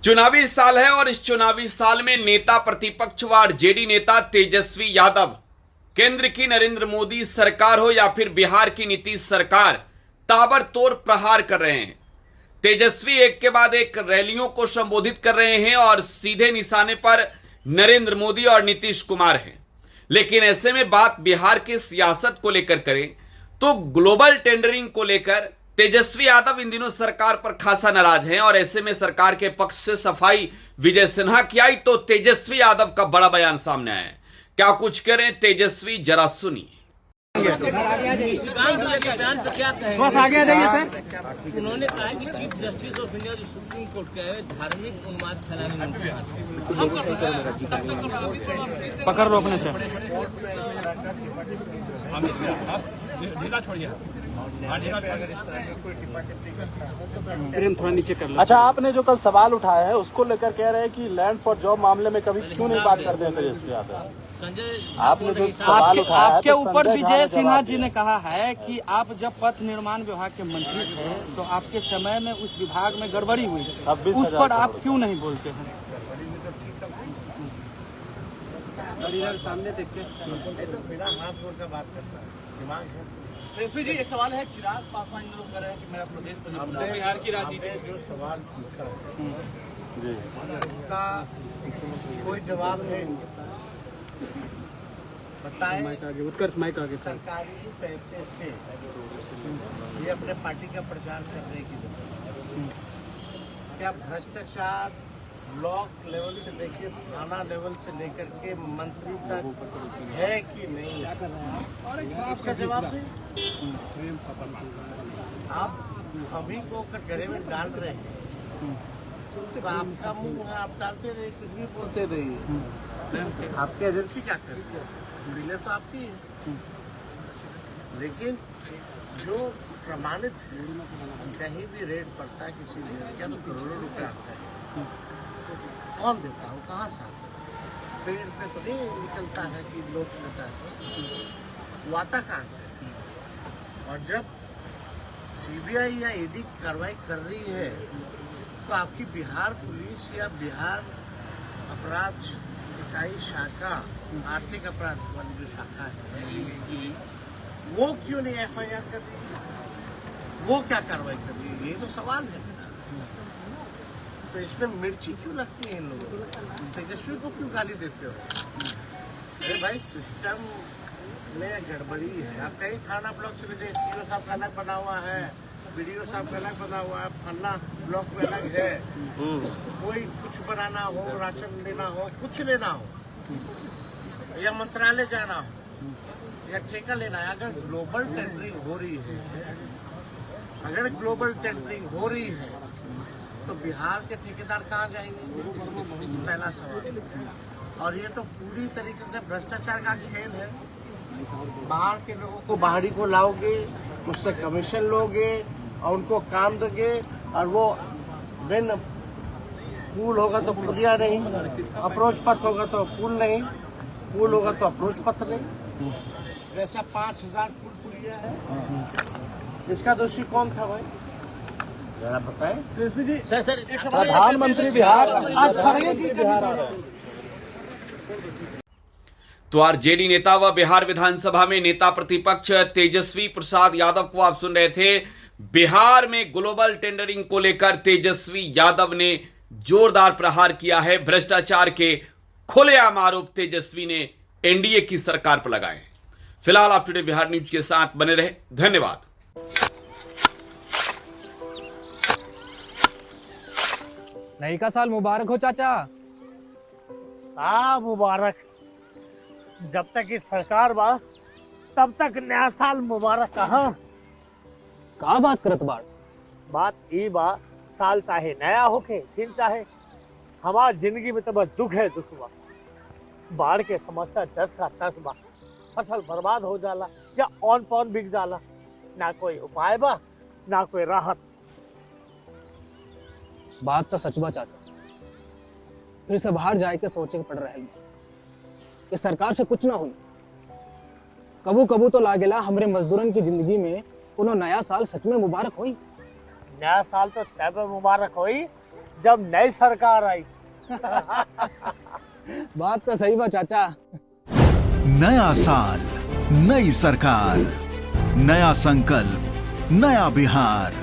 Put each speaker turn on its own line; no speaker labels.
चुनावी साल है और इस चुनावी साल में नेता प्रतिपक्ष व आरजेडी नेता तेजस्वी यादव केंद्र की नरेंद्र मोदी सरकार हो या फिर बिहार की नीतीश सरकार ताबड़तोड़ प्रहार कर रहे हैं। तेजस्वी एक के बाद एक रैलियों को संबोधित कर रहे हैं और सीधे निशाने पर नरेंद्र मोदी और नीतीश कुमार हैं। लेकिन ऐसे में बात बिहार की सियासत को लेकर करें तो ग्लोबल टेंडरिंग को लेकर तेजस्वी यादव इन दिनों सरकार पर खासा नाराज हैं और ऐसे में सरकार के पक्ष से सफाई विजय सिन्हा की आई तो तेजस्वी यादव का बड़ा बयान सामने आया है। क्या कुछ करें तेजस्वी, जरा सुनिए।
बस आगे आ जाइए सर।
उन्होंने कहा कि चीफ जस्टिस ऑफ इंडिया जो सुप्रीम कोर्ट का है धार्मिक उन्माद फैलाने में
पकड़ लो अपने से। प्रेम थोड़ा नीचे कर लो।
अच्छा, आपने जो कल सवाल उठाया है उसको लेकर कह रहे हैं कि लैंड फॉर जॉब मामले में कभी क्यों नहीं बात करते हैं तेजस्वी यादव?
संजय,
आपने जो सवाल उठाया है
आपके
तो
ऊपर
संजय
विजय
झा
सिन्हा जी ने कहा है कि आप जब पथ निर्माण विभाग के मंत्री थे तो आपके समय में उस विभाग में गड़बड़ी हुई,
26,000
उस पर आप क्यों नहीं बोलते हैं?
सामने देख के बिना हाथ जोड़ कर बात करता है, दिमाग है।
तेजस्वी जी, एक सवाल है। चिराग पासवान इन लोग कह रहे हैं कि मेरा प्रदेश बिहार की राजनीति
जो सवाल पूछा
जी,
उसका कोई जवाब नहीं बताएं।
उत्कर्ष माइक आगे सर।
सरकारी पैसे से ये अपने पार्टी का प्रचार करने की जरूरत है। क्या भ्रष्टाचार ब्लॉक लेवल से लेकर थाना लेवल से लेकर के मंत्री तक है कि नहीं, इसका जवाब नहीं। आप अभी को कटघरे में डाल रहे हैं तो आपका मुंह है, आप डालते रहिए, कुछ भी बोलते रहिए। आपकी एजेंसी क्या करती है? बिले तो आपकी है, लेकिन जो प्रमाणित है कहीं भी रेट पड़ता है किसी भी क्या तो करोड़ों रुपए आता है, कौन देता है, कहाँ से आता है? पेड़ पे तो नहीं निकलता है कि लोग देता है, वो आता कहाँ से? और जब सीबीआई या ईडी कार्रवाई कर रही है तो आपकी बिहार पुलिस या बिहार अपराध इकाई शाखा, आर्थिक अपराध वाली जो शाखा है, वो क्यों नहीं एफआईआर कर रही है? वो क्या कार्रवाई कर रही है? ये तो सवाल है। तो इसमें मिर्ची क्यों लगती है इन लोगों को? तेजस्वी को क्यों गाली देते हो? अरे भाई, सिस्टम में गड़बड़ी है। आप कहीं थाना ब्लॉक से लीजिए, सीओ साहब का अलग बना हुआ है, बीडीओ साहब का अलग बना हुआ है, फन्ना ब्लॉक में अलग है। कोई कुछ बनाना हो, राशन लेना हो, कुछ लेना हो, या मंत्रालय जाना हो, या ठेका लेना है, अगर ग्लोबल टेंडरिंग हो रही है, अगर ग्लोबल टेंडरिंग हो रही है तो बिहार के ठेकेदार कहाँ जाएंगे? पहला सवाल। और ये तो पूरी तरीके से भ्रष्टाचार का खेल है। बाहर के लोगों को बाहरी को लाओगे, उससे कमीशन लोगे और उनको काम दोगे, और वो बिन पुल होगा तो पुलिया नहीं, अप्रोच पथ होगा तो पुल नहीं, पुल होगा तो अप्रोच पथ नहीं। जैसा 5,000 पुल पुलिया है, इसका दोषी कौन था भाई, जरा बताएं।
तेजस्वी जी,
सर
प्रधानमंत्री बिहार आज खड़गे की बिहार आ रहे हैं।
तो आरजेडी नेता व बिहार विधानसभा में नेता प्रतिपक्ष तेजस्वी प्रसाद यादव को आप सुन रहे थे। बिहार में ग्लोबल टेंडरिंग को लेकर तेजस्वी यादव ने जोरदार प्रहार किया है। भ्रष्टाचार के खुलेआम आरोप तेजस्वी ने एनडीए की सरकार पर लगाए। फिलहाल आप टुडे बिहार न्यूज के साथ बने रहे। धन्यवाद।
नई का साल मुबारक हो चाचा।
मुबारक। जब तक ये सरकार बा तब तक नया साल मुबारक।
का बात करत बाड़?
बात ई बा, साल चाहे नया होके दिन चाहे, हमार जिंदगी में तो बस दुख है, दुख बा। बाढ़ के समस्या 10 का 10 बा, फसल बर्बाद हो जाला या ऑन पॉन बिक जाला, ना कोई उपाय बा ना कोई राहत।
बात तो सच बा चाचा, फिर से बाहर जाए के सोचे के पड़ रहे कि सरकार से कुछ ना हुई। कबू कबू तो लागेला हमरे मजदूरन की जिंदगी में कोनो नया साल सच में मुबारक हुई।
नया साल तो तब मुबारक हुई जब नई सरकार आई।
बात तो सही बा चाचा।
नया साल, नई सरकार, नया संकल्प, नया बिहार।